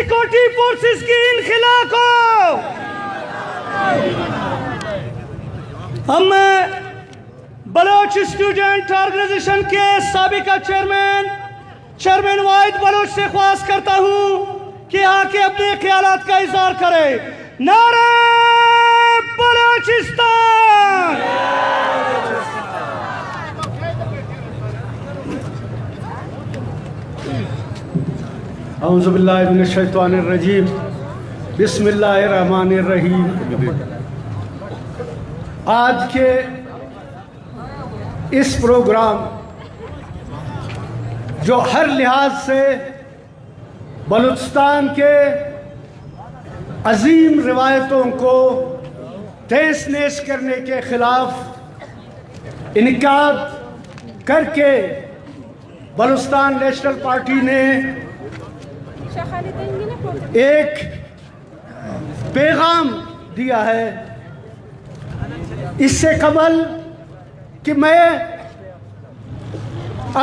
Security forces کی انخلا کو ہم بلوچ اسٹوڈنٹ آرگنائزیشن کے سابقہ چیئرمین واحد بلوچ سے خواہش کرتا ہوں کہ آ کے اپنے خیالات کا اظہار کرے. نعرہ بلوچستان! اعوذ باللہ من الشیطان الرجیم. بسم اللہ الرحمن الرحیم. آج کے اس پروگرام جو ہر لحاظ سے بلوچستان کے عظیم روایتوں کو تہس نہس کرنے کے خلاف انعقاد کر کے بلوچستان نیشنل پارٹی نے ایک پیغام دیا ہے. اس سے قبل کہ میں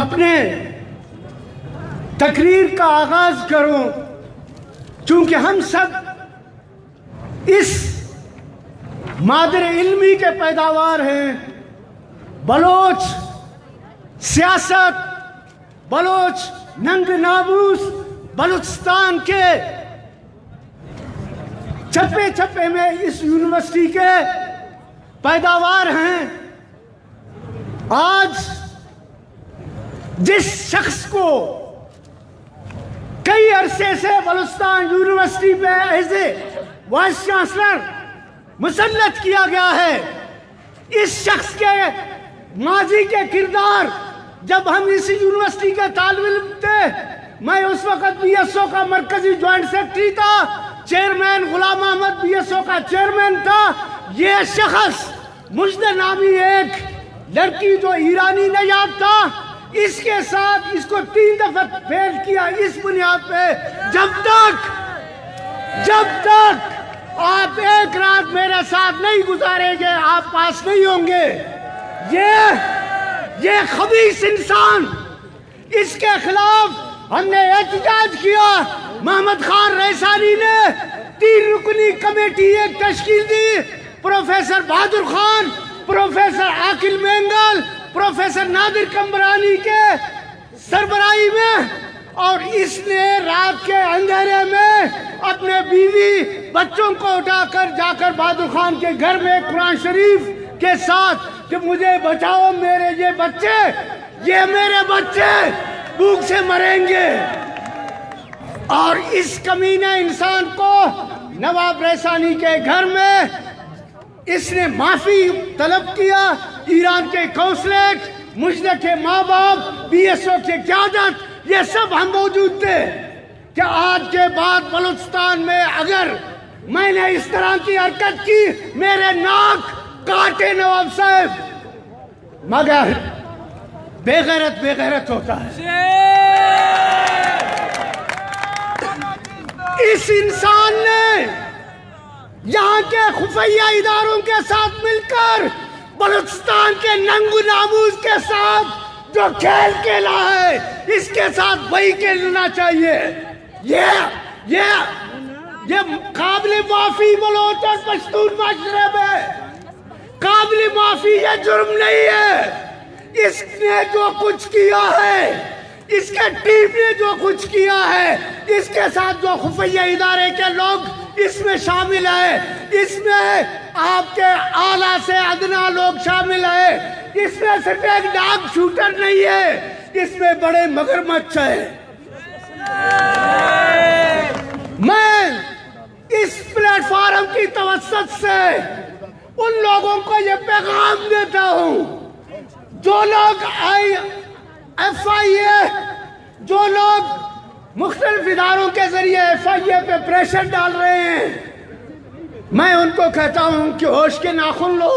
اپنے تقریر کا آغاز کروں، چونکہ ہم سب اس مادر علمی کے پیداوار ہیں، بلوچ سیاست، بلوچ ننگ ناموس بلوچستان کے چپے چپے میں اس یونیورسٹی کے پیداوار ہیں. آج جس شخص کو کئی عرصے سے بلوچستان یونیورسٹی پہ ایز اے وائس چانسلر مسلط کیا گیا ہے، اس شخص کے ماضی کے کردار، جب ہم اس یونیورسٹی کے طالب علم تھے، میں اس وقت بی ایس او کا مرکزی جوائنٹ سیکرٹری تھا، chairman Ghulam Ahmad B S O کا چیئرمین تھا. یہ شخص مجدہ نامی ایک لڑکی جو ایرانی نژاد تھا، اس کے ساتھ اس کو 3 دفعہ فیل کیا. اس بنیاد پہ جب تک آپ ایک رات میرے ساتھ نہیں گزاریں گے، آپ پاس نہیں ہوں گے. یہ خبیث انسان، اس کے خلاف ہم نے احتجاج کیا. محمد خان ریسانی نے 3 رکنی کمیٹی ایک تشکیل دی، پروفیسر بہادر خان، پروفیسر عاقل مینگل، پروفیسر نادر کمبرانی کے سربراہی میں، اور اس نے رات کے اندھیرے میں اپنے بیوی بچوں کو اٹھا کر جا کر بہادر خان کے گھر میں قرآن شریف کے ساتھ کہ مجھے بچاؤ، میرے یہ میرے بچے بھوک سے مریں گے. اور اس کمینہ انسان کو نواب ریسانی کے گھر میں اس نے معافی طلب کیا. ایران کے قونصلیٹ، مجدہ کے ماں باپ، بی ایس او کے قیادت، یہ سب ہم موجود تھے کہ آج کے بعد بلوچستان میں اگر میں نے اس طرح کی حرکت کی، میرے ناک کاٹے نواب صاحب. مگر بے غیرت ہوتا ہے. اس انسان نے یہاں کے خفیہ اداروں کے ساتھ مل کر بلوچستان کے ننگ و ناموس کے ساتھ جو کھیل کھیلا ہے، اس کے ساتھ وہی کھیلنا چاہیے. یہ قابل معافی بلوچ اور پشتون معاشرے میں قابل معافی، یہ جرم نہیں ہے. اس نے جو کچھ کیا ہے، اس کے ٹیم نے جو کچھ کیا ہے، اس کے ساتھ جو خفیہ ادارے کے لوگ اس میں شامل ہیں، اس میں آپ کے اعلیٰ سے ادنا لوگ شامل ہیں. اس میں صرف ایک ڈاگ شوٹر نہیں ہے، اس میں بڑے مگرمچھ ہیں. میں اس پلیٹ فارم کی توسط سے ان لوگوں کو یہ پیغام دیتا ہوں، جو لوگ ایف آئی اے، جو لوگ مختلف اداروں کے ذریعے ایف آئی اے پہ پریشر ڈال رہے ہیں، میں ان کو کہتا ہوں کہ ہوش کے ناخن لو.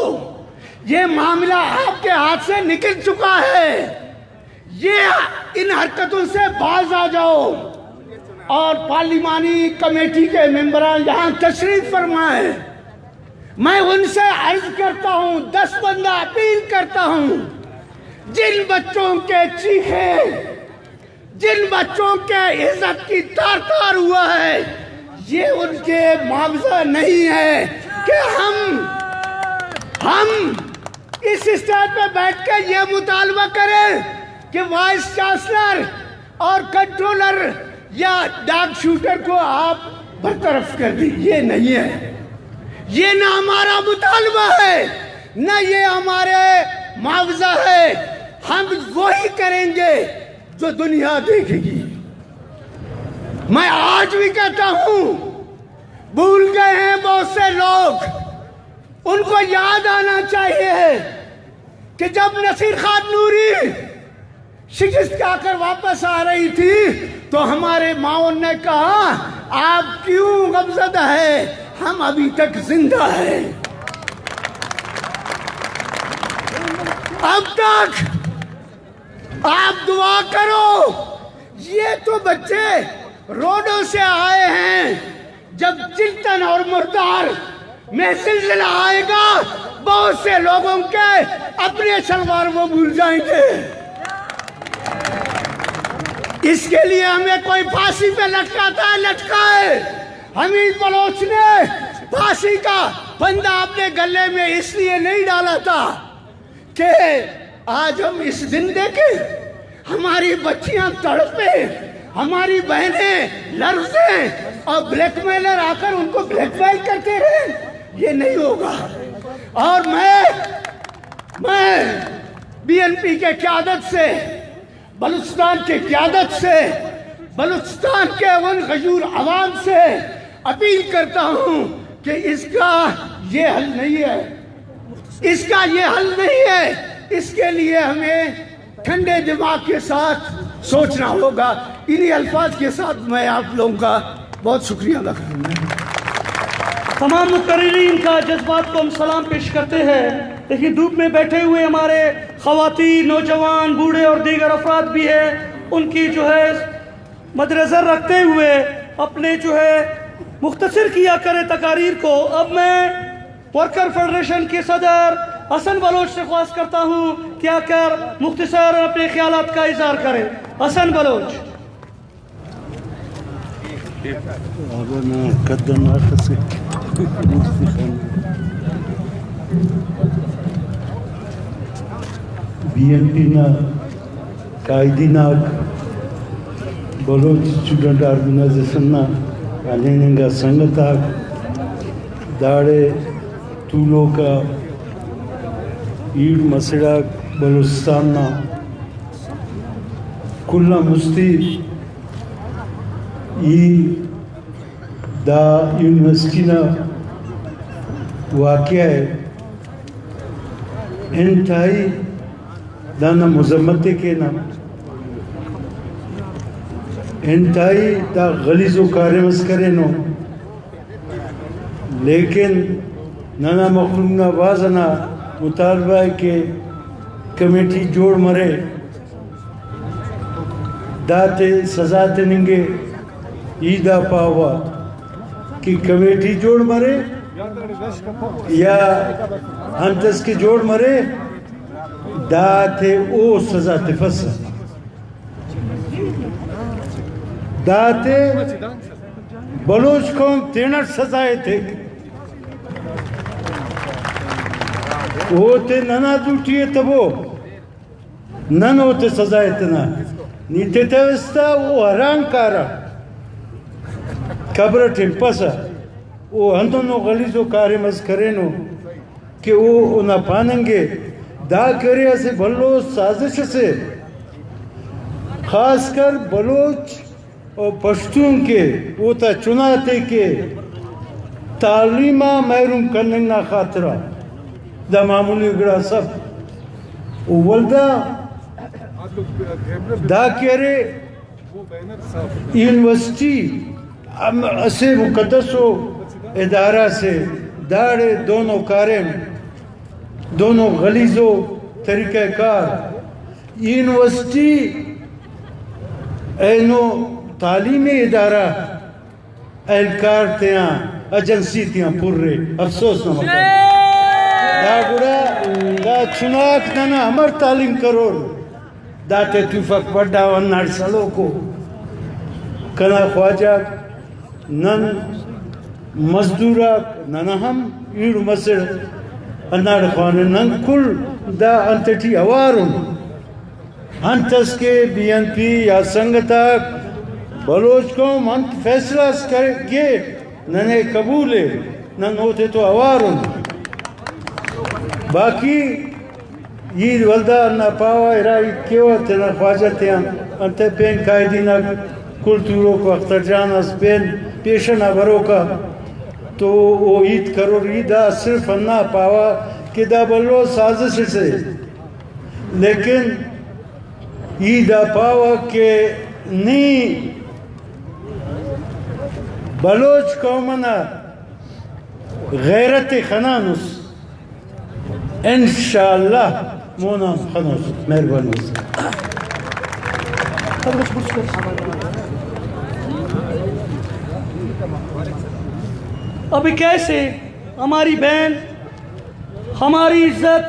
یہ معاملہ آپ کے ہاتھ سے نکل چکا ہے. یہ ان حرکتوں سے باز آ جاؤ. اور پارلیمانی کمیٹی کے ممبران یہاں تشریف فرمائیں. میں ان سے عرض کرتا ہوں، 10 بندہ اپیل کرتا ہوں، جن بچوں کے چیخیں، جن بچوں کے عزت کی تار تار ہوا ہے، یہ ان کے معاوضہ نہیں ہے کہ ہم اس اسٹیج پہ بیٹھ کے یہ مطالبہ کریں کہ وائس چانسلر اور کنٹرولر یا ڈاک شوٹر کو آپ برطرف کر دیں۔ یہ نہیں ہے، یہ نہ ہمارا مطالبہ ہے، نہ یہ ہمارے معاوضہ ہے۔ ہم وہی کریں گے جو دنیا دیکھے گی۔ میں آج بھی کہتا ہوں، بھول گئے ہیں بہت سے لوگ، ان کو یاد آنا چاہیے کہ جب نصیر خان نوری شکست کھا کر واپس آ رہی تھی تو ہمارے معاون نے کہا آپ کیوں غمزدہ ہے، ہم ابھی تک زندہ ہیں۔ اب تک آپ دعا کرو، یہ تو بچے روڈوں سے آئے ہیں، جب چلتن اور مردار میں زلزلہ آئے گا بہت سے لوگوں کے اپنے شلوار وہ بھول جائیں گے۔ اس کے لیے ہمیں کوئی پھانسی پہ لٹکاتا ہے لٹکائے۔ حمید بلوچ نے پھانسی کا پھندا اپنے گلے میں اس لیے نہیں ڈالا تھا کہ آج ہم اس دن دیکھیں، ہماری بچیاں تڑپیں، ہماری بہنیں لرزیں اور بلیک میلر آ کر ان کو بلیک میل کرتے رہیں۔ یہ نہیں ہوگا۔ اور میں بی این پی کے قیادت سے، بلوچستان کے قیادت سے، بلوچستان کے ان غیور عوام سے اپیل کرتا ہوں کہ اس کا یہ حل نہیں ہے، اس کا یہ حل نہیں ہے۔ اس کے لیے ہمیں ٹھنڈے دماغ کے ساتھ سوچنا ہوگا۔ انہی الفاظ کے ساتھ میں آپ لوگوں کا بہت شکریہ ادا کروں گا۔ تمام مقررین کا جذبات کو ہم سلام پیش کرتے ہیں۔ لیکن دھوپ میں بیٹھے ہوئے ہمارے خواتین، نوجوان، بوڑھے اور دیگر افراد بھی ہیں، ان کی مد نظر رکھتے ہوئے اپنے مختصر کیا کرے تقاریر کو۔ اب میں ورکر فیڈریشن کے صدر حسن بلوچ سے خواہش کرتا ہوں کہ آ کر مختصر اپنے خیالات کا اظہار کریں۔ حسن بلوچ۔ بی این پی نا قائدیناک بلوچ اسٹوڈنٹ آرگنائزیشن نا آلیننگا سنگتاک داڑے طولو کا ایڈ مسئلہ بلوچستان نا کلنا مستی دا یونیورسٹی نا واقعہ ہے انتہائی دانا مذمتے کے نا انتہائی دا غلیظ و کارمز کرے نو، لیکن نانا مخلوق نا بازنا مطالبہ ہے کہ کمیٹی جوڑ مرے داتے سزا تننگے ایدہ پاوا کہ کمیٹی جوڑ مرے یا ہنتس کے جوڑ مرے داتے او سزا تفسر داتے بلوچ قوم تینر سزائے تھے ہوتے ننا دوٹیے تبو نن ہوتے سزائے تنا نیتے تیوستا وہ حران کارا قبر ٹھمپسا وہ ہندونو غلیظو کارمز کرینو کہ وہ انہا پاننگے دا کرے اسے بلوچ سازش سے خاص کر بلوچ اور پشتون کے وہ تا چناتے کے تعلیمہ محروم کرنے نا خاطرہ دا معمولی گڑا سب ولدہ دا کرے یونیورسٹی اسے مقدس و ادارہ سے داڑے دونوں کارم دونوں غلیظ و طریقہ کار یونیورسٹی اینو تعلیمی ادارہ اہلکار تیاں ایجنسی تیاں پر رہے افسوس نہ مکہ دا گڑا دا چناک نانا ہمار تعلیم کرور داتے توفق بڑا ونار سلو کو کنا خواجہ نن مزدورا نن ہم ایڑ مسر انار خوانے نن کل دا انتٹی اوارن انتس کے بی این پی یا سنگتاک بلوچ قوم انت فیصلہ کرے ننے قبولے نن ہوتے تو اوارن باقی یہ ولدہ انہ پاوا ارائی کیوں تینا خواجہ تیان انتے پین قائدینہ کلتوروں کو اختر جان اس پین پیشنہ برو کا تو وہ عید کرو عیدہ صرف انہ پاوا کہ دا بلو سازش سے لیکن عیدہ پاوا کہ نی بلوچ قومنا غیرت خنانوس انشاءاللہ مونا خنوس مہربانی سے ابھی کیسے ہماری بہن، ہماری عزت،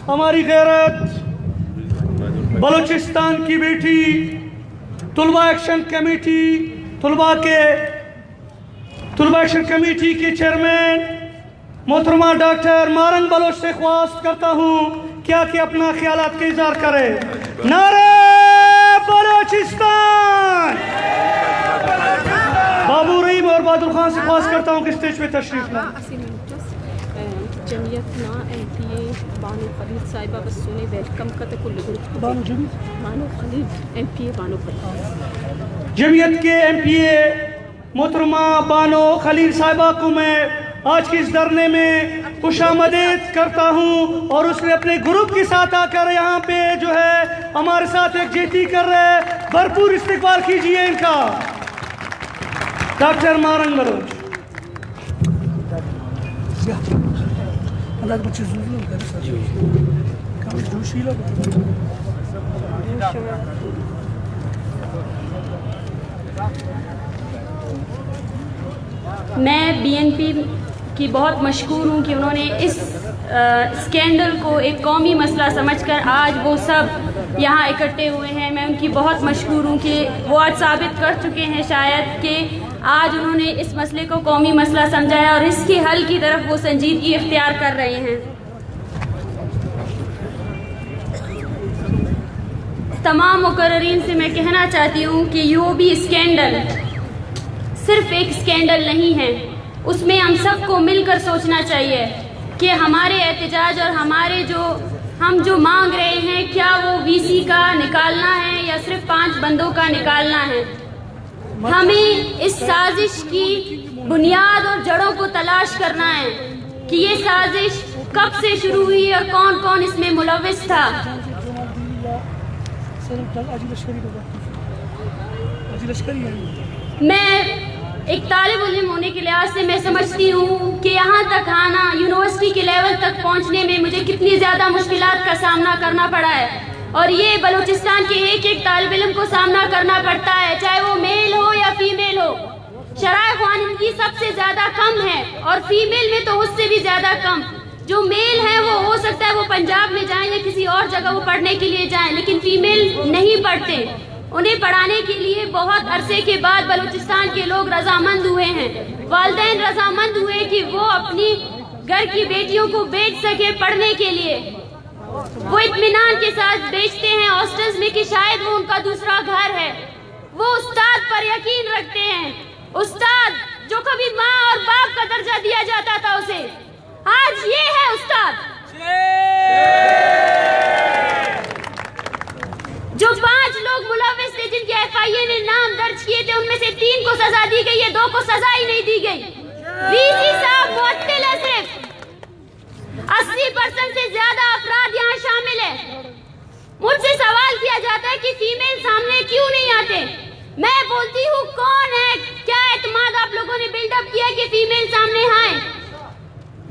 ہماری غیرت، بلوچستان کی بیٹی، طلبہ ایکشن کمیٹی کے چیئرمین محترمہ ڈاکٹر مارنگ بلوچ سے خواست کرتا ہوں کیا کہ اپنا خیالات کا اظہار کرے. نعرہ بلوچستان. بابو رحیم اور بہادر خان سے خواست کرتا ہوں کہ اسٹیج پہ تشریف لائیں. جمعیت نا ایم پی اے بانو خلیل صاحبہ بسونے ویلکم کا کل گروپ بانو خلیل ایم پی اے بانو خلیل جمعیت کے ایم پی اے محترمہ بانو خلیل صاحبہ کو میں آج کی اس دھرنے میں خوش آمدید کرتا ہوں اور اس نے اپنے گروپ کے ساتھ آ کر یہاں پہ جو ہے ہمارے ساتھ ایک جیتی کر رہے. بھرپور استقبال کیجئے ان کا. Doctor morning Baloch. میں بی این پی کی بہت مشکور ہوں کہ انہوں نے اس اسکینڈل کو ایک قومی مسئلہ سمجھ کر آج وہ سب یہاں اکٹھے ہوئے ہیں. میں ان کی بہت مشکور ہوں کہ وہ آج ثابت کر چکے ہیں شاید کہ آج انہوں نے اس مسئلے کو قومی مسئلہ سمجھایا اور اس کے حل کی طرف وہ سنجیدگی اختیار کر رہے ہیں. تمام مقررین سے میں کہنا چاہتی ہوں کہ یو بھی اسکینڈل صرف ایک اسکینڈل نہیں ہے. اس میں ہم سب کو مل کر سوچنا چاہیے کہ ہمارے احتجاج اور ہم جو مانگ رہے ہیں کیا وہ وی سی کا نکالنا ہے یا صرف 5 بندوں کا نکالنا ہے. ہمیں اس سازش کی بنیاد اور جڑوں کو تلاش کرنا ہے کہ یہ سازش کب سے شروع ہوئی اور کون کون اس میں ملوث تھا. میں ایک طالب علم ہونے کے لحاظ سے میں سمجھتی ہوں کہ یہاں تک آنا، یونیورسٹی کے لیول تک پہنچنے میں مجھے کتنی زیادہ مشکلات کا سامنا کرنا پڑا ہے اور یہ بلوچستان کے ایک طالب علم کو سامنا کرنا پڑتا ہے، چاہے وہ میل ہو یا فیمیل ہو. شرائع خواندگی سب سے زیادہ کم ہے اور فیمیل میں تو اس سے بھی زیادہ کم. جو میل ہیں وہ ہو سکتا ہے وہ پنجاب میں جائیں یا کسی اور جگہ وہ پڑھنے کے لیے جائیں، لیکن فیمیل نہیں پڑھتے. انہیں پڑھانے کے لیے بہت عرصے کے بعد بلوچستان کے لوگ رضامند ہوئے ہیں. والدین رضامند ہوئے کہ وہ اپنی گھر کی بیٹیوں کو بیچ سکے پڑھنے کے لیے. وہ اطمینان کے ساتھ بیچتے ہیں ہاسٹلز میں کہ شاید وہ ان کا دوسرا گھر ہے. وہ استاد پر یقین رکھتے ہیں، استاد جو کبھی ماں اور باپ کا درجہ دیا جاتا تھا اسے. آج یہ ہے استاد جو 5 لوگ ملوث تھے جن کے ایف آئی اے نے نام درج کیے تھے، ان میں سے 3 کو سزا دی گئی ہے، 2 کو سزا ہی نہیں دی گئی. وی سی صاحب معطل ہے. صرف 80% سے زیادہ افراد یہاں شامل ہیں. مجھ سے سوال کیا جاتا ہے کہ فیمیل سامنے کیوں نہیں آتے. میں بولتی ہوں کون ہے، کیا اعتماد آپ لوگوں نے بلڈ اپ کیا کہ فیمیل سامنے آئیں.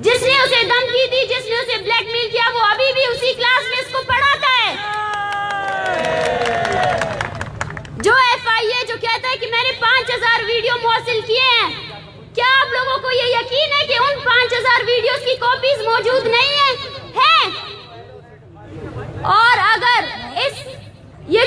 جس نے اسے دھمکی دی، جس نے اسے بلیک میل کیا، وہ ابھی بھی اسی کلاس میں اس کو پڑھاتا ہے. جو ایف آئی اے جو کہتا ہے کہ میں نے 5000 ویڈیو موصل کیے ہیں، کیا آپ لوگوں کو یہ یقین ہے کہ ان 5000 ویڈیوز کی کاپیز موجود نہیں ہیں؟ اور اگر یہ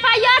FIR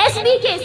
SBK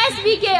SBK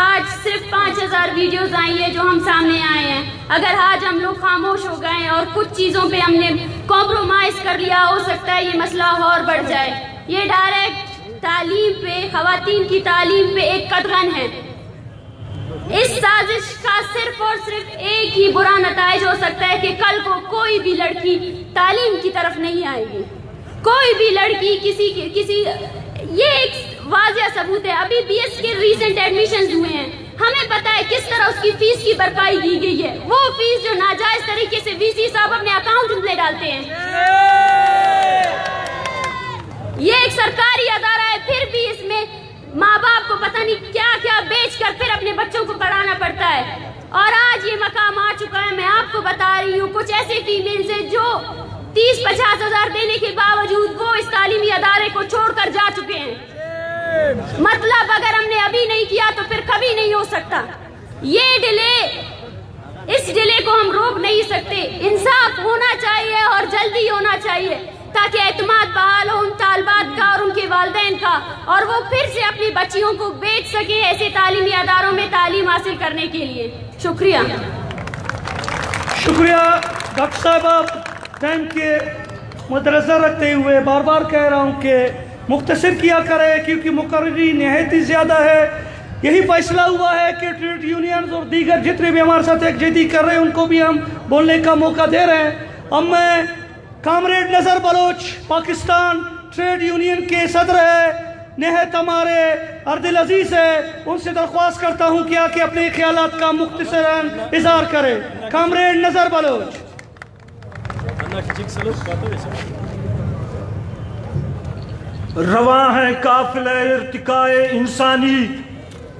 آج صرف 5000 ویڈیوز آئی ہیں جو ہم سامنے آئے ہیں. اگر آج ہم لوگ خاموش ہو گئے اور کچھ چیزوں پہ ہم نے کمپرومائز کر لیا, ہو سکتا ہے یہ مسئلہ اور بڑھ جائے. یہ ڈائریکٹ تعلیم پہ, خواتین کی تعلیم پہ ایک قدغن ہے. اس سازش کا صرف اور صرف ایک ہی برا نتائج ہو سکتا ہے کہ کل کو کوئی بھی لڑکی تعلیم کی طرف نہیں آئے گی. کوئی بھی لڑکی کسی یہ ایک واضح ثبوت ہے. ابھی بی ایس کے ریسنٹ ایڈمیشنز ہوئے ہیں, ہمیں پتا ہے کس طرح اس کی فیس کی بھرپائی کی گئی ہے. وہ فیس جو ناجائز طریقے سے وی سی صاحب اپنے اکاؤنٹ میں ڈالتے ہیں. یہ ایک سرکاری ادارہ ہے, پھر بھی اس میں ماں باپ کو پتہ نہیں کیا کیا بیچ کر پھر اپنے بچوں کو پڑھانا پڑتا ہے. اور آج یہ مقام آ چکا ہے, میں آپ کو بتا رہی ہوں, کچھ ایسے فیمیلز ہیں جو 30-50 ہزار دینے کے باوجود وہ اس تعلیمی ادارے کو چھوڑ کر جا چکے ہیں. مطلب اگر ہم نے ابھی نہیں کیا تو پھر کبھی نہیں ہو سکتا. یہ ڈیلے, اس ڈیلے کو ہم روک نہیں سکتے. انصاف ہونا چاہیے اور جلدی ہونا چاہیے تاکہ اعتماد بحال ہو ان طالبات کا اور ان کے والدین کا, اور وہ پھر سے اپنی بچیوں کو بیچ سکیں ایسے تعلیمی اداروں میں تعلیم حاصل کرنے کے لیے. شکریہ. شکریہ ڈاکٹر صاحبہ. ٹائم کے مدنظر رکھتے ہوئے بار بار کہہ رہا ہوں کہ مختصر کیا کرے کیونکہ مقرری نہایت ہی زیادہ ہے. یہی فیصلہ ہوا ہے کہ ٹریڈ یونینز اور دیگر جتنے بھی ہمارے ساتھ یکجہتی کر رہے ہیں ان کو بھی ہم بولنے کا موقع دے رہے ہیں. اب میں کامریڈ نذر بلوچ پاکستان ٹریڈ یونین کے صدر ہے, نہایت ہمارے اردل عزیز ہے, ان سے درخواست کرتا ہوں کہ آکے اپنے خیالات کا مختصراً اظہار کرے. کامریڈ نذر بلوچ. رواں ہے قافلہ ارتقاء انسانی,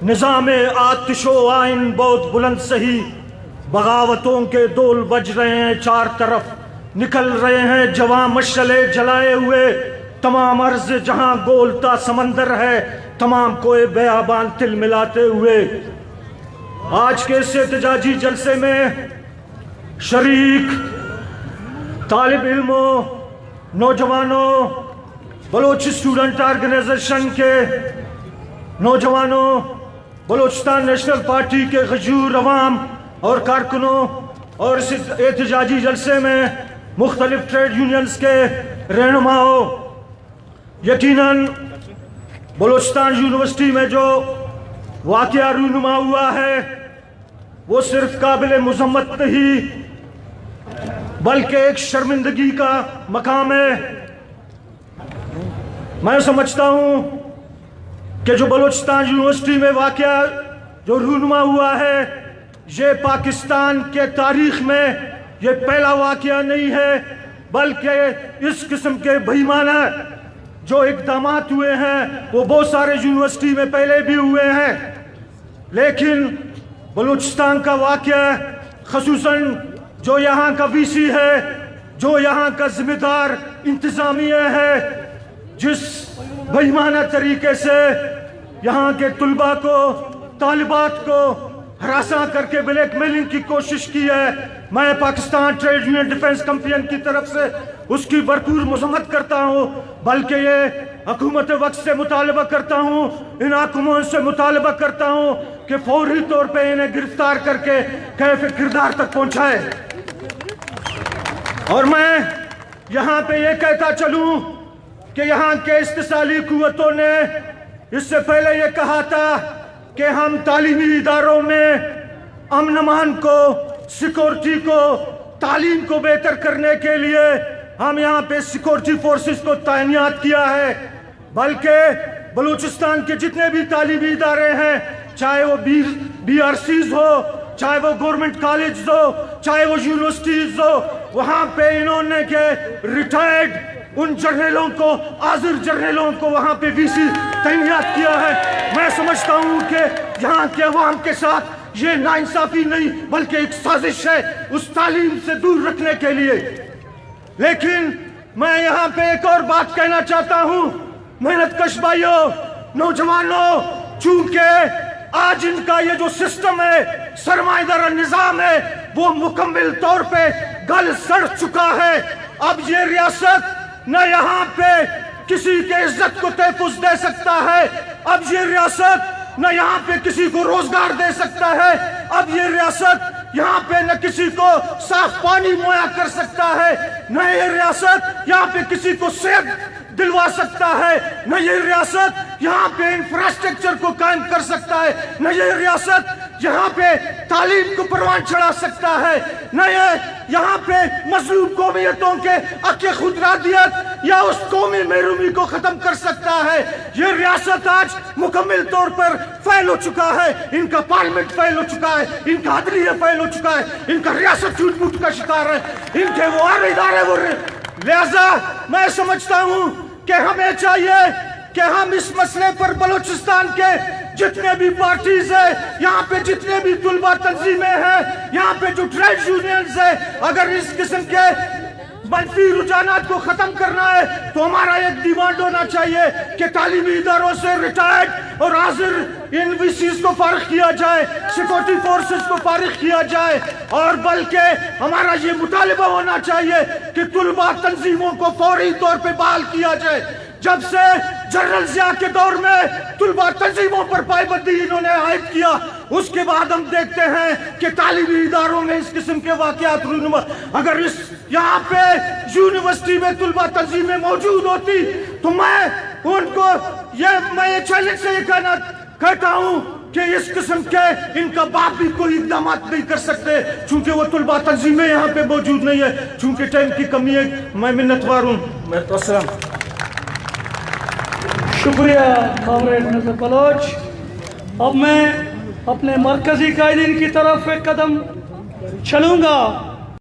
نظام آتش و آئین بہت بلند سہی. بغاوتوں کے دول بج رہے ہیں چار طرف, نکل رہے ہیں جواں مشعلے جلائے ہوئے. تمام عرض جہاں گولتا سمندر ہے, تمام کوئے بیابان تل ملاتے ہوئے. آج کے اس احتجاجی جلسے میں شریک طالب علموں, نوجوانوں, بلوچ اسٹوڈنٹ آرگنائزیشن کے نوجوانوں, بلوچستان نیشنل پارٹی کے غیور عوام اور کارکنوں, اور اس احتجاجی جلسے میں مختلف ٹریڈ یونینز کے رہنماؤں. یقیناً بلوچستان یونیورسٹی میں جو واقعہ رونما ہوا ہے وہ صرف قابل مذمت نہیں بلکہ ایک شرمندگی کا مقام ہے. میں سمجھتا ہوں کہ جو بلوچستان یونیورسٹی میں واقعہ جو رونما ہوا ہے یہ پاکستان کے تاریخ میں یہ پہلا واقعہ نہیں ہے, بلکہ اس قسم کے بےایمانہ جو اقدامات ہوئے ہیں وہ بہت سارے یونیورسٹی میں پہلے بھی ہوئے ہیں. لیکن بلوچستان کا واقعہ, خصوصاً جو یہاں کا وی سی ہے, جو یہاں کا ذمہ دار انتظامیہ ہے, جس بےایمانہ طریقے سے یہاں کے طلباء کو, طالبات کو ہراساں کر کے بلیک میلنگ کی کوشش کی ہے, میں Pakistan trade union defence campaign کی طرف سے اس کی بھرپور مذمت کرتا ہوں. بلکہ یہ حکومت وقت سے مطالبہ کرتا ہوں, ان حکومتوں سے مطالبہ کرتا ہوں کہ فوری طور پہ انہیں گرفتار کر کے کیف کردار تک پہنچائے. اور میں یہاں پہ یہ کہتا چلوں کہ یہاں کے استثالی قوتوں نے اس سے پہلے یہ کہا تھا کہ ہم تعلیمی اداروں میں امن امان کو, سیکورٹی کو, تعلیم کو بہتر کرنے کے لیے ہم یہاں پہ سیکورٹی فورسز کو تعینات کیا ہے. بلکہ بلوچستان کے جتنے بھی تعلیمی ادارے ہیں, چاہے وہ بی آر سیز ہو, چاہے وہ گورنمنٹ کالجز ہو, چاہے وہ یونیورسٹیز ہو, وہاں پہ انہوں نے کہ ریٹائرڈ ان جرنیلوں کو, حاضر جرنیلوں کو وہاں پہ وی سی تعینات کیا ہے. میں سمجھتا ہوں کہ یہاں کے عوام کے ساتھ یہ ناانصافی نہیں بلکہ ایک سازش ہے اس تعلیم سے دور رکھنے کے لیے. لیکن میں یہاں پہ ایک اور بات کہنا چاہتا ہوں, محنت کش بھائیوں, نوجوانوں, چونکہ آج ان کا یہ جو سسٹم ہے, سرمایہ دار نظام ہے, وہ مکمل طور پہ گل سڑ چکا ہے. اب یہ ریاست نہ یہاں پہ کسی کے عزت کو تحفظ دے سکتا ہے, اب یہ ریاست نہ یہاں پہ کسی کو روزگار دے سکتا ہے. اب یہ ریاست یہاں پہ نہ کسی کو صاف پانی مہیا کر سکتا ہے, نہ یہ ریاست یہاں پہ کسی کو صحت دلوا سکتا ہے, نہ یہ ریاست یہاں پہ انفراسٹرکچر کو قائم کر سکتا ہے, نہ یہ ریاست یہاں پہ تعلیم کو پروان چڑھا سکتا ہے, نہ یہ یہاں پہ مظلوم قومیتوں کے حق خودارادیت یا اس قومی محرومی کو ختم کر سکتا ہے. یہ ریاست آج مکمل طور پر فیل ہو چکا ہے. ان کا پارلیمنٹ فیل ہو چکا ہے, ان کا عدلیہ فیل ہو چکا ہے, ان کا ریاست جھوٹ موٹ کا شکار ہے, ان کے وہ ادارے وہ. لہذا میں سمجھتا ہوں کہ ہمیں چاہیے کہ ہم اس مسئلے پر بلوچستان کے جتنے بھی پارٹیز ہیں, یہاں پہ جتنے بھی طلبہ تنظیمیں ہیں, یہاں پہ جو ٹریڈ یونینز ہیں, اگر اس قسم کے منفی رجحانات کو ختم کرنا ہے تو ہمارا ایک ڈیمانڈ ہونا چاہیے کہ تعلیمی اداروں سے ریٹائرڈ اور حاضر ان وی سیز کو فارغ کیا جائے, سیکورٹی فورسز کو فارغ کیا جائے, اور بلکہ ہمارا یہ مطالبہ ہونا چاہیے کہ طلبہ تنظیموں کو فوری طور پہ بحال کیا جائے. جب سے جنرل ضیاء کے دور میں طلبہ تنظیموں پر پابندی انہوں نے عائد کیا, اس کے بعد ہم دیکھتے ہیں کہ تعلیمی اداروں میں اس قسم کے واقعات رونما. اگر اس یہاں پہ یونیورسٹی میں طلبہ تنظیمیں موجود ہوتی تو میں ان کو یہ چیلنج سے یہ کہتا ہوں کہ اس قسم کے ان کا باپ بھی کوئی اقدامات نہیں کر سکتے, چونکہ وہ طلبہ تنظیمیں یہاں پہ موجود نہیں ہے, چونکہ ٹائم کی کمی ہے. میں منتوار ہوں. السلام. شکریہ کامریڈ نذر بلوچ. اب میں اپنے مرکزی قائدین کی طرف ایک قدم چلوں گا.